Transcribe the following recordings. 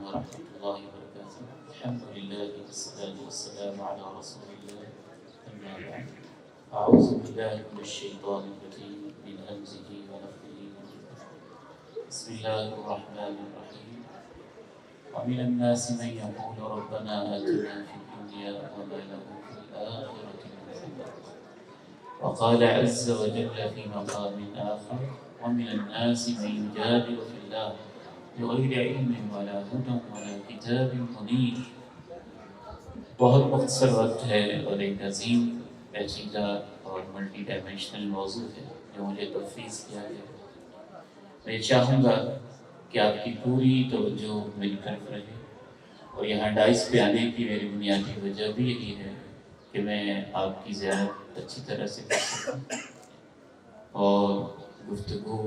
ورحمة الله وبركاته. الحمد لله والصلاة والسلام على رسول الله. أما بعد، أعوذ بالله من الشيطان الرجيم من همزه ونفخه ونفخه. بسم الله الرحمن الرحيم. ومن الناس من يقول ربنا آتنا في الدنيا وما له في الآخرة من خلاق. وقال عز وجل في مقام آخر: ومن الناس من يجادل في الله بغیر علم ولا هدى ولا کتاب منیر۔ بہت مختصر وقت ہے اور ایک عظیم پیچیدہ اور ملٹی ڈائمینشنل موضوع ہے جو مجھے تفویض کیا گیا۔ میں چاہوں گا کہ آپ کی پوری توجہ میری طرف رہے، اور یہاں ڈائس پہ آنے کی میری بنیادی وجہ بھی یہی ہے کہ میں آپ کی زیارت اچھی طرح سے کر سکوں اور گفتگو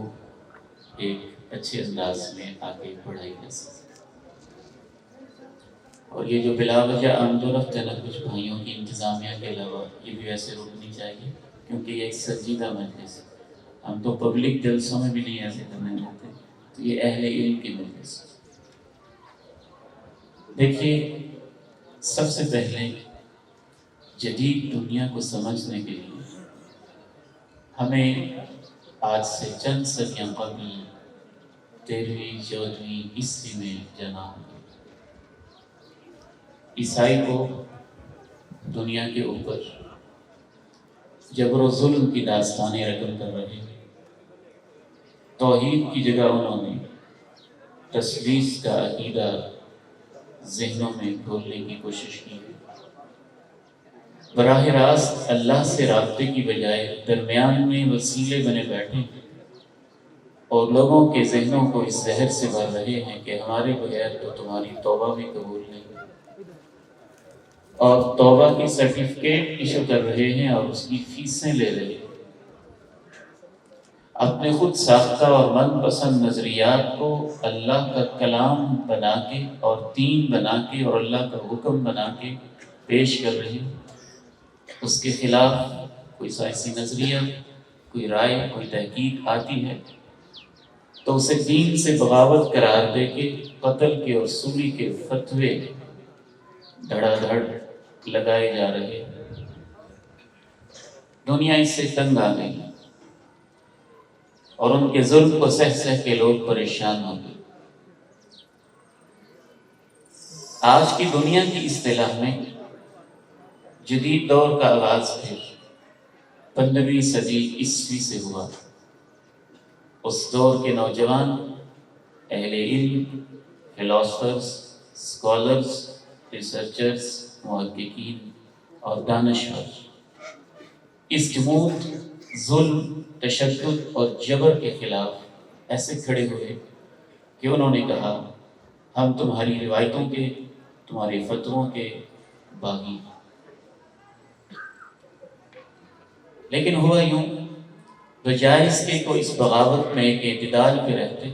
ایک اچھے انداز میں آگے بڑھائی جا سکے۔ اور یہ جو بلا وجہ آمد و رفت ہے نا کچھ بھائیوں کی انتظامیہ کے علاوہ، یہ بھی ویسے رکنی چاہیے کیونکہ یہ ایک سنجیدہ مجلس ہے۔ ہم تو پبلک جلسوں میں بھی نہیں ایسے کرنے دیتے، تو یہ اہل علم کی مجلس ہے۔ دیکھیے، سب سے پہلے جدید دنیا کو سمجھنے کے لیے ہمیں آج سے چند صدیاں قبل 13ویں 14ویں عیسوی میں جانا ہوگا۔ عیسائی کو دنیا کے اوپر جبر و ظلم کی داستانیں رقم کر رہے ہیں۔ توحید کی جگہ انہوں نے تثلیث کا عقیدہ ذہنوں میں گھولنے کی کوشش کی ہے۔ براہ راست اللہ سے رابطے کی بجائے درمیان میں وسیلے بنے بیٹھے ہیں اور لوگوں کے ذہنوں کو اس زہر سے بھر رہے ہیں کہ ہمارے بغیر تو تمہاری توبہ بھی قبول نہیں، اور توبہ کی سرٹیفکیٹ ایشو کر رہے ہیں اور اس کی فیسیں لے رہے ہیں۔ اپنے خود ساختہ اور من پسند نظریات کو اللہ کا کلام بنا کے اور دین بنا کے اور اللہ کا حکم بنا کے پیش کر رہے ہیں۔ اس کے خلاف کوئی سائنسی نظریہ، کوئی رائے، کوئی تحقیق آتی ہے تو اسے دین سے بغاوت قرار دے کے قتل کے اور سولی کے فتوے دھڑا دھڑ لگائے جا رہے ہیں۔ دنیا اس سے تنگ آ گئی اور ان کے ظلم کو سہ سہ کے لوگ پریشان ہو گئے۔ آج کی دنیا کی اصطلاح میں جدید دور کا آغاز پھر 15ویں صدی عیسوی سے ہوا۔ اس دور کے نوجوان، اہل علم، فلاسفرز، اسکالرز، ریسرچرز، محققین اور دانشور اس جمود، ظلم، تشدد اور جبر کے خلاف ایسے کھڑے ہوئے کہ انہوں نے کہا ہم تمہاری روایتوں کے، تمہارے فتووں کے باغی۔ لیکن ہوا یوں، بجائے اس کے کو اس بغاوت میں ایک اعتدال پہ رہتے،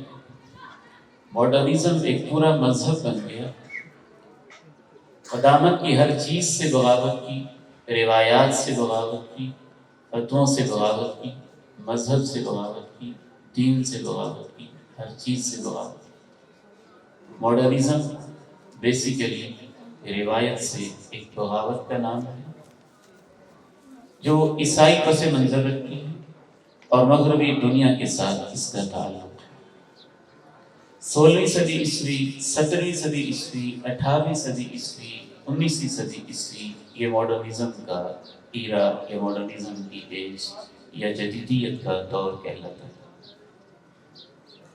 ماڈرنزم ایک پورا مذہب بن گیا۔ قدامت کی ہر چیز سے بغاوت کی، روایات سے بغاوت کی، فتووں سے بغاوت کی، مذہب سے بغاوت کی، دین سے بغاوت کی، ہر چیز سے بغاوت کی۔ ماڈرنزم بیسیکلی روایت سے ایک بغاوت کا نام ہے جو عیسائی پس منظر رکھتی ہے اور مغربی دنیا کے ساتھ اس کا تعلق ہے۔ 16ویں صدی عیسوی، 17ویں صدی عیسوی، 18ویں صدی عیسوی، 19ویں صدی عیسوی، یہ ماڈرنزم کا ایرا یا ماڈرنزم کی ایج یا جدیدیت کا دور کہلاتا ہے۔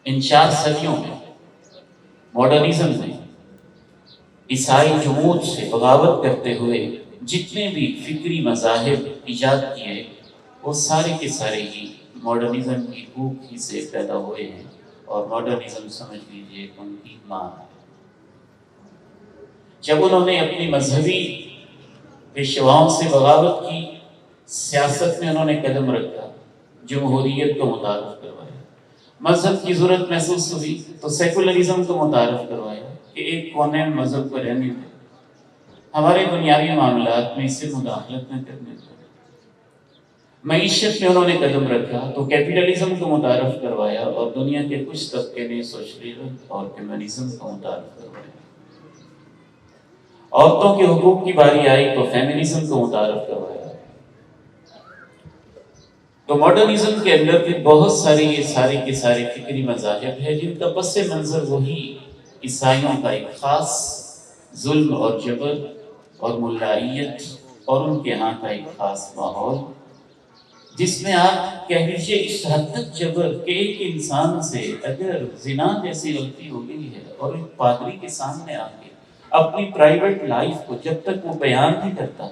ان 4 صدیوں میں ماڈرنزم نے عیسائی جمود سے بغاوت کرتے ہوئے جتنے بھی فکری مذاہب ایجاد کیے وہ سارے کے سارے ہی ماڈرنزم کی بھوک ہی سے پیدا ہوئے ہیں، اور ماڈرنزم سمجھ لیجیے ان کی ماں ہے۔ جب انہوں نے اپنی مذہبی پیشواؤں سے بغاوت کی، سیاست میں انہوں نے قدم رکھا، جمہوریت کو متعارف کروایا، مذہب کی ضرورت محسوس ہوئی تو سیکولرزم کو متعارف کروایا کہ ایک کونے میں مذہب کو رہنے دیں، ہمارے دنیاوی معاملات میں اس سے مداخلت نہ کرنے دیں۔ معیشت میں انہوں نے قدم رکھا تو کیپٹلزم کو متعارف کروایا، اور دنیا کے کچھ طبقے نے سوشلزم اور کمیونزم کو متعارف کروایا۔ عورتوں کے حقوق کی باری آئی تو فیمنزم کو متعارف کروایا۔ تو ماڈرنزم کے اندر بھی بہت ساری یہ سارے کے سارے فکری مذاہب ہیں جن کا پس منظر وہی عیسائیوں کا ایک خاص ظلم اور جبر اور ملائیت اور ان کے ہاں کا ایک خاص ماحول، جس میں آپ کہہ لیجیے اس حد تک جبر کہ ایک انسان سے اگر زنا جیسی غلطی ہو گئی ہے اور ایک پادری کے سامنے آ کے اپنی پرائیویٹ لائف کو جب تک وہ بیان نہیں کرتا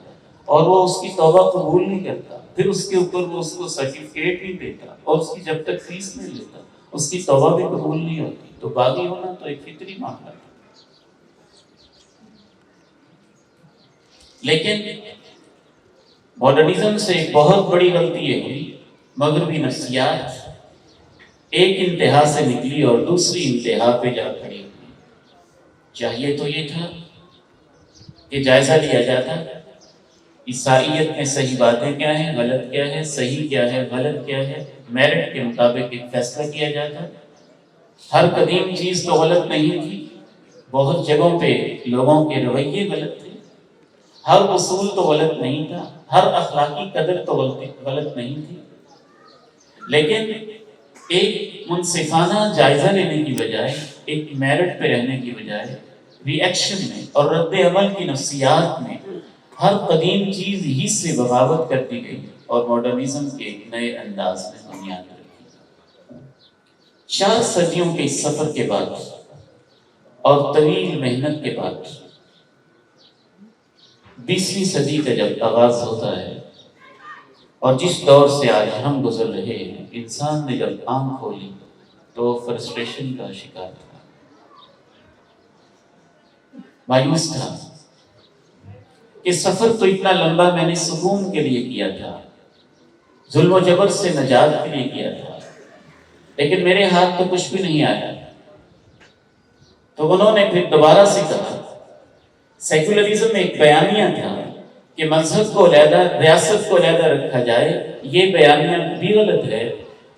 اور وہ اس کی توبہ قبول نہیں کرتا، پھر اس کے اوپر وہ اس کو سرٹیفکیٹ نہیں دیتا اور اس کی جب تک فیس نہیں لیتا اس کی توبہ بھی قبول نہیں ہوتی، تو باغی ہونا تو ایک فطری معاملہ ہے۔ لیکن ماڈرنزم سے ایک بہت بڑی غلطی یہ ہوئی، مغربی نفسیات ایک انتہا سے نکلی اور دوسری انتہا پہ جا کھڑی ہوئی۔ چاہیے تو یہ تھا کہ جائزہ لیا جاتا عیسائیت میں صحیح باتیں کیا ہیں، غلط کیا ہے، صحیح کیا ہے، غلط کیا ہے، میرٹ کے مطابق ایک فیصلہ کیا جاتا۔ ہر قدیم چیز تو غلط نہیں تھی، بہت جگہوں پہ لوگوں کے رویے غلط تھے، ہر اصول تو غلط نہیں تھا، ہر اخلاقی قدر تو غلط نہیں تھی، لیکن ایک منصفانہ جائزہ لینے کی بجائے، ایک میرٹ پہ رہنے کی بجائے، ری ایکشن میں اور رد عمل کی نفسیات میں ہر قدیم چیز ہی سے بغاوت کر دی گئی اور ماڈرنزم کے ایک نئے انداز میں بنیاد رکھی۔ 4 صدیوں کے اس سفر کے بعد اور طویل محنت کے بعد 20ویں صدی کا جب آغاز ہوتا ہے اور جس دور سے آج ہم گزر رہے ہیں، انسان نے جب آنکھ کھولی تو فرسٹریشن کا شکار تھا، مایوس تھا کہ سفر تو اتنا لمبا میں نے سکون کے لیے کیا تھا، ظلم و جبر سے نجات کے لیے کیا تھا، لیکن میرے ہاتھ تو کچھ بھی نہیں آیا۔ تو انہوں نے پھر دوبارہ سے کہا، سیکولرزم ایک بیانیہ تھا کہ مذہب کو علیحدہ، ریاست کو علیحدہ رکھا جائے، یہ بیانیہ بھی غلط ہے،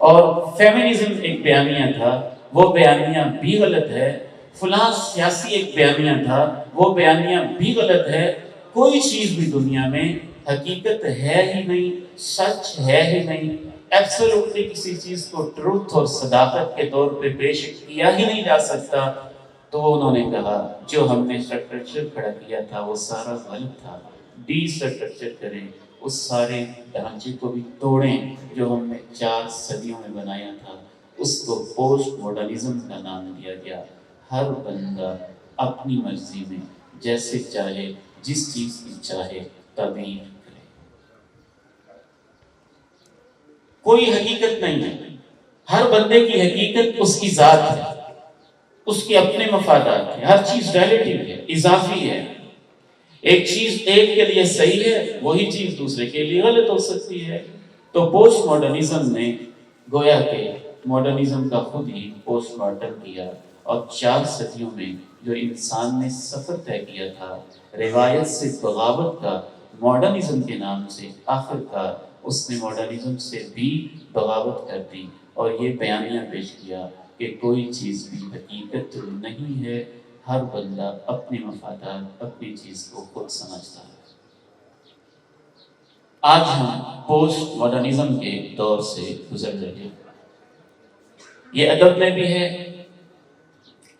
اور فیمنزم ایک بیانیہ تھا، وہ بیانیہ بھی غلط ہے، فلاں سیاسی ایک بیانیہ تھا، وہ بیانیہ بھی غلط ہے۔ کوئی چیز بھی دنیا میں حقیقت ہے ہی نہیں، سچ ہے ہی نہیں، ایبسولوٹلی کسی چیز کو ٹروتھ اور صداقت کے طور پہ پیش کیا ہی نہیں جا سکتا۔ تو انہوں نے کہا جو ہم نے اسٹرکچر کھڑا کیا تھا وہ سارا غلط تھا، ڈی اسٹرکچر کریں، اس سارے ڈھانچے کو بھی توڑیں جو ہم نے 4 صدیوں میں بنایا تھا۔ اس کو پوسٹ ماڈرنزم کا نام دیا گیا۔ ہر بندہ اپنی مرضی میں جیسے چاہے، جس چیز کی چاہے تعبیر کرے، کوئی حقیقت نہیں ہے، ہر بندے کی حقیقت اس کی ذات ہے، اس کے اپنے مفادات ہیں، ہر چیز ریلیٹیو ہے، اضافی ہے۔ ایک چیز ایک کے لیے صحیح ہے، وہی چیز دوسرے کے لیے غلط ہو سکتی ہے۔ تو پوسٹ ماڈرنزم نے گویا کہ ماڈرنزم کا خود ہی پوسٹ مارٹم کیا، اور 4 صدیوں میں جو انسان نے سفر طے کیا تھا روایت سے بغاوت کا ماڈرنزم کے نام سے، آخر کار اس نے ماڈرنزم سے بھی بغاوت کر دی اور یہ بیانیہ پیش کیا کہ کوئی چیز بھی حقیقت نہیں ہے، ہر بندہ اپنے مفادات، اپنی چیز کو خود سمجھتا ہے۔ آج ہم پوسٹ ماڈرنزم کے دور سے گزر رہے ہیں، یہ ادب میں بھی ہے،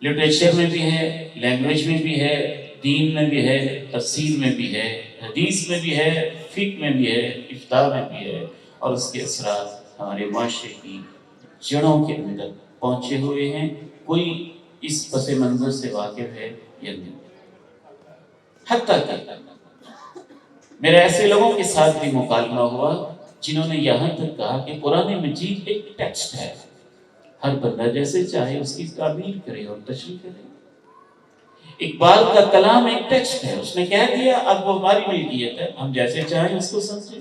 لٹریچر میں بھی ہے، لینگویج میں بھی ہے، دین میں بھی ہے، تفسیر میں بھی ہے، حدیث میں بھی ہے، فقہ میں بھی ہے، افتاء میں بھی ہے، اور اس کے اثرات ہمارے معاشرے کی جڑوں کے اندر پہنچے ہوئے ہیں۔ کوئی اس پس منظر سے واقف ہے یا نہیں؟ حتیٰ کہ میرے ایسے لوگوں کے ساتھ بھی مکالمہ ہوا جنہوں نے یہاں تک کہا کہ قرآن مجید ایک ٹیکسٹ ہے، ہر بندہ جیسے چاہے اس کی تعبیر کرے اور تشریح کرے۔ اقبال کا کلام ایک ٹیکسٹ ہے، اس نے کہہ دیا اب وہ ہماری ملکیت ہے، ہم جیسے چاہیں اس کو سمجھیں۔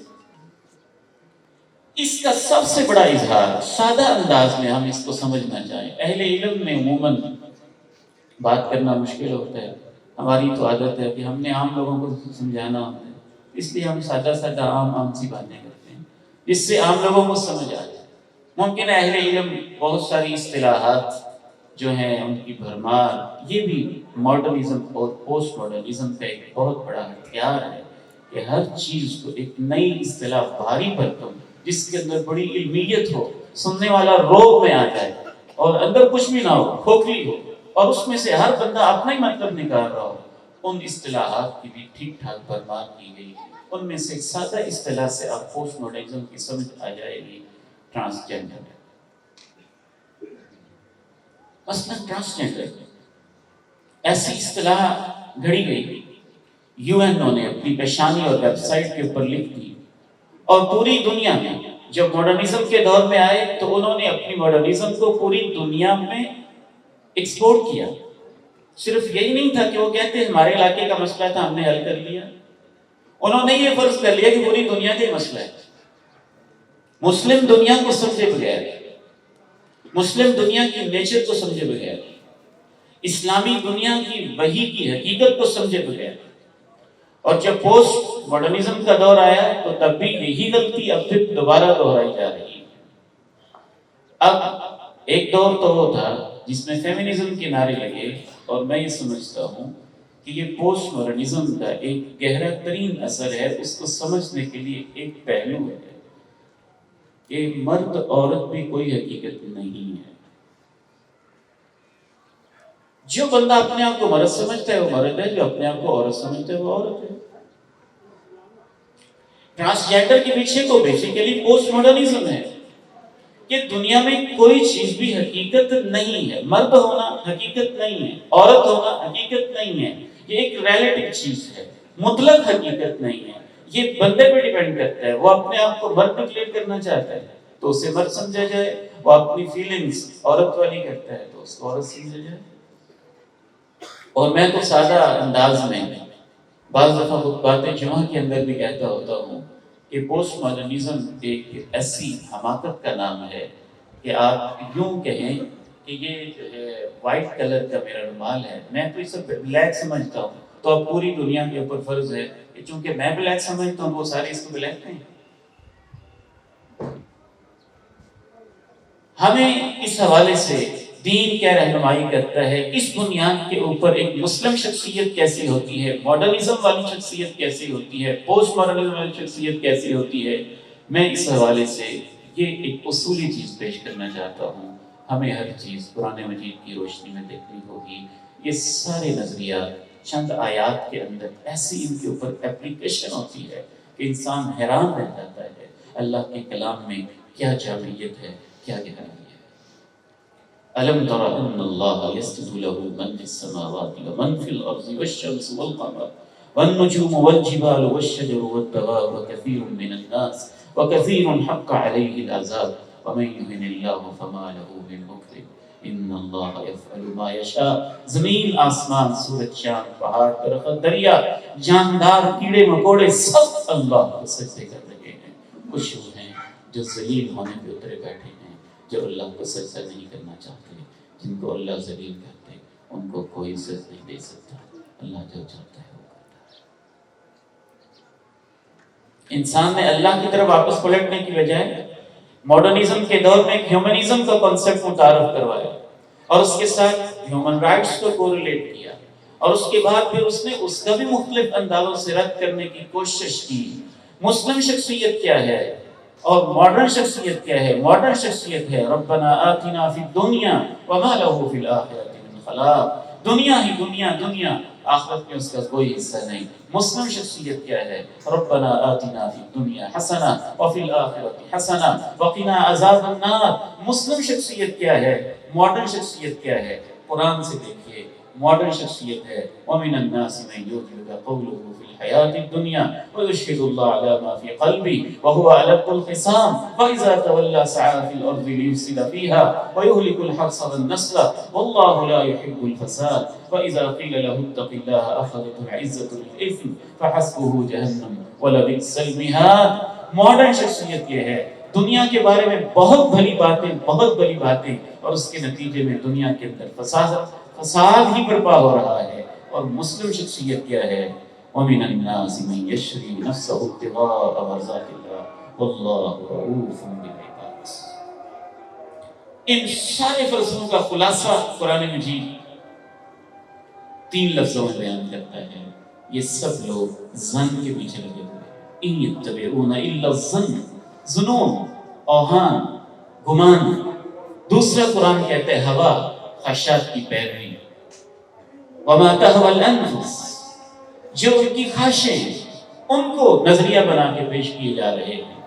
اس کا سب سے بڑا اظہار سادہ انداز میں ہم اس کو سمجھنا چاہیں، اہل علم میں عموماً بات کرنا مشکل ہوتا ہے، ہماری تو عادت ہے کہ ہم نے عام لوگوں کو سمجھانا ہوتا ہے، اس لیے ہم سادہ سادہ عام سی باتیں کرتے ہیں جس سے عام لوگوں کو سمجھ آ جائے۔ ممکن ہے اہل علم بہت ساری اصطلاحات جو ہیں ان کی بھرمار، یہ بھی ماڈرنزم اور پوسٹ ماڈرنزم کا ایک بہت بڑا ہتھیار ہے کہ ہر چیز کو ایک نئی اصطلاح بھاری بھرکم جس کے اندر بڑی علمیت ہو، سننے والا روب میں آ جائے اور اندر کچھ بھی نہ ہو، کھوکھلی ہو، اور اس میں سے ہر بندہ اپنا ہی مطلب نکال رہا ہو، ان اصطلاحات کی بھی ٹھیک ٹھاک بھرمار کی گئی۔ ان میں سے ایک سادہ اصطلاح سے آپ پوسٹ ماڈرنزم کی سمجھ آ جائے گی، ٹرانسجینڈر۔ مثلا ٹرانسجینڈر ایسی اصطلاح گھڑی گئی، یو این او نے اپنی پیشانی اور ویب سائٹ کے اوپر لکھ دی، اور پوری دنیا میں جب ماڈرنزم کے دور میں آئے تو انہوں نے اپنی ماڈرنزم کو پوری دنیا میں ایکسپورٹ کیا۔ صرف یہی نہیں تھا کہ وہ کہتے ہیں ہمارے علاقے کا مسئلہ تھا ہم نے حل کر لیا، انہوں نے یہ فرض کر لیا کہ پوری دنیا کا مسئلہ ہے۔ مسلم دنیا کو سمجھے بغیر، مسلم دنیا کی نیچر کو سمجھے بغیر، اسلامی دنیا کی وحی کی حقیقت کو سمجھے بغیر، اور جب پوسٹ ماڈرنزم کا دور آیا تو تب بھی یہی غلطی اب پھر دوبارہ دہرائی جا رہی ہے۔ اب ایک دور تو وہ تھا جس میں فیمنزم کے نعرے لگے، اور میں یہ سمجھتا ہوں کہ یہ پوسٹ ماڈرنزم کا ایک گہرا ترین اثر ہے، اس کو سمجھنے کے لیے ایک پہلو ہے کہ مرد عورت بھی کوئی حقیقت نہیں ہے۔ جو بندہ اپنے آپ کو مرد سمجھتا ہے وہ مرد ہے، جو اپنے آپ کو عورت سمجھتا ہے وہ عورت ہے۔ ٹرانسجینڈر کے پیچھے کو بیسیکلی پوسٹ ماڈرنزم ہے کہ دنیا میں کوئی چیز بھی حقیقت نہیں ہے، مرد ہونا حقیقت نہیں ہے، عورت ہونا حقیقت نہیں ہے، یہ ایک ریلیٹو چیز ہے، مطلق حقیقت نہیں ہے۔ یہ بندے پہ ڈیپینڈ کرتا ہے، وہ اپنے آپ کو مرد ڈکلیئر کرنا چاہتا ہے تو اسے مرد سمجھا جائے، وہ اپنی فیلنگز عورت والی کرتا ہے تو اس کو عورت سمجھا جائے۔ اور میں تو سادہ انداز میں بعض دفعہ خطبات جمعہ کے اندر بھی کہتا ہوتا ہوں کہ پوسٹ ماڈرنزم ایک ایسی حماقت کا نام ہے کہ آپ یوں کہیں کہ یہ جو ہے وائٹ کلر کا میرا رومال ہے، میں تو اسے بلیک سمجھتا ہوں، تو اب پوری دنیا کے اوپر فرض ہے کہ چونکہ میں بلیک سمجھتا ہوں وہ سارے اس کو بلیک کہیں۔ ہمیں اس حوالے سے دین کیا رہنمائی کرتا ہے، اس بنیاد کے اوپر ایک مسلم شخصیت کیسی ہوتی ہے، ماڈرنزم والی شخصیت کیسی ہوتی ہے، پوسٹ ماڈرنزم والی شخصیت کیسی ہوتی ہے، میں اس حوالے سے یہ ایک اصولی چیز پیش کرنا چاہتا ہوں۔ ہمیں ہر چیز قرآن مجید کی روشنی میں دیکھنی ہوگی۔ یہ سارے نظریات چند آیات کے اندر ایسی ان کے اوپر اپلیکیشن ہوتی ہے کہ انسان حیران رہ جاتا ہے اللہ کے کلام میں کیا جامعیت ہے، کیا گہرائی ہے۔ أَلَمْ تَرَ أَنَّ اللَّهَ يَسْجُدُ لَهُ مَنْ فِي السَّمَاوَاتِ وَمَنْ فِي الْأَرْضِ وَالشَّمْسُ وَالْقَمَرُ وَالنُّجُومُ وَالْجِبَالُ وَالشَّجَرُ وَالدَّوَابُ وَكَثِيرٌ مِّنَ النَّاسِ وَكَثِيرٌ حَقَّ عَلَيْهِ الْعَذَابُ وَمَن يُهِنِ اللَّهُ فَمَا لَهُ مِن مُّكْرِمٍ إِنَّ اللَّهَ يَفْعَلُ مَا يَشَاءُ۔ زمین، آسمان، سورج، چاند، پہاڑ، درخت، دریا، جاندار، کیڑے مکوڑے سب اللہ کو سجدے کر رہے ہیں۔ کچھ لوگ ہیں جو ذلیل ہونے پہ اترے بیٹھے ہیں، جو اللہ کو سجدہ نہیں کرنا چاہتے، جن کو اللہ ذلیل کرتے ان کو کوئی عزت نہیں دے سکتا، اللہ جو چاہتا ہے وہ کرتا ہے۔ انسان نے اللہ کی طرف واپس پلٹنے کی بجائے ماڈرنزم کے دور میں ہیومنزم کا کنسپٹ متعارف کروایا اور اس کے ساتھ ہیومن رائٹس کو کوریلیٹ کیا، اور اس کے بعد پھر اس نے اس کا بھی مختلف اندازوں سے رد کرنے کی کوشش کی۔ مسلم شخصیت کیا ہے اور ماڈرن شخصیت کیا ہے؟ ماڈرن شخصیت ہے ربنا آتنا فی الدنیا وما لہ فی الآخرۃ من خلاق۔ دنیا ہی دنیا، دنیا، آخرت میں اس کا کوئی حصہ نہیں۔ مسلم شخصیت کیا ہے؟ ربنا آتنا فی الدنیا حسنہ وفی الآخرۃ حسنہ وقنا عذاب النار۔ مسلم شخصیت کیا ہے؟ ماڈرن شخصیت کیا ہے؟ قرآن سے دیکھیے، ماڈرن شخصیت ہے وَمِنَ النَّاسِ مَن يُعْجِبُكَ قَوْلُهُ فِي الْحَيَاةِ الدُّنْيَا وَيُشْهِدُ اللَّهَ عَلَى مَا فِي قَلْبِهِ وَهُوَ أَلَدُّ الْخِصَامِ وَإِذَا تَوَلَّى سَعَىٰ فِي الْأَرْضِ لِيُفْسِدَ فِيهَا وَيُهْلِكُ الْحَرْثَ وَالنَّسْلَ وَاللَّهُ لَا يُحِبُّ الْفَسَادَ وَإِذَا قِيلَ لَهُ اتَّقِ اللَّهَ أَخَذَتْهُ الْعِزَّةُ بِالْإِثْمِ فَحَسْبُهُ جَهَنَّمُ وَلَبِئْسَ الْمِهَادُ۔ ماڈرن شخصیت یہ ہے دنیا کے بارے میں بہت بڑی باتیں اور اس کے نتیجے میں دنیا کے اندر فساد ہی برپا ہو رہا ہے۔ اور مسلم شخصیت کیا ہے؟ وَمِنَ النَّاسِ مَن يَشْرِي نَفْسَهُ ابْتِغَاءَ مَرْضَاتِ اللَّهِ وَاللَّهُ رَءُوفٌ بِالْعِبَادِ۔ ان سارے فلسفوں کا خلاصہ قرآن مجید 3 لفظوں میں بیان کرتا ہے. یہ سب لوگ ظن کے پیچھے لگے ہوئے ہیں. ان یتبعون الا الظن، ظنون، اوہام، گمان. دوسرا قرآن کہتا ہے ہوا، خواہشات کی پیروی. وما تهوى الانفس، جو ان کی خواہشیں ہیں ان کو نظریہ بنا کے پیش کیے جا رہے ہیں.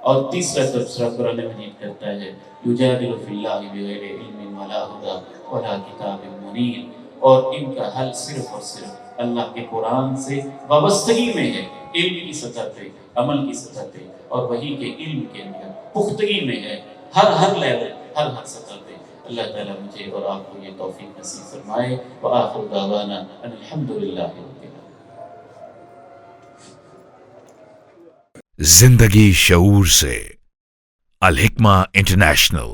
اور تیسرا تبصرہ قرآن مجید کرتا ہے یجادل فی اللہ بغیر علم ولا ہدی ولا کتاب منیر. اور ان کا حل صرف اور صرف اللہ کے قرآن سے وابستگی میں ہے، علم کی سطح پہ، عمل کی سطح پہ، اور وہی کے علم کے اندر پختگی میں ہے، ہر لیول، ہر سطح پہ. اللہ تعالیٰ مجھے اور آپ کو یہ توفیق نصیب فرمائے. وآخر دعوانا ان الحمدللہ رب العالمین. زندگی شعور سے، الحکمہ انٹرنیشنل.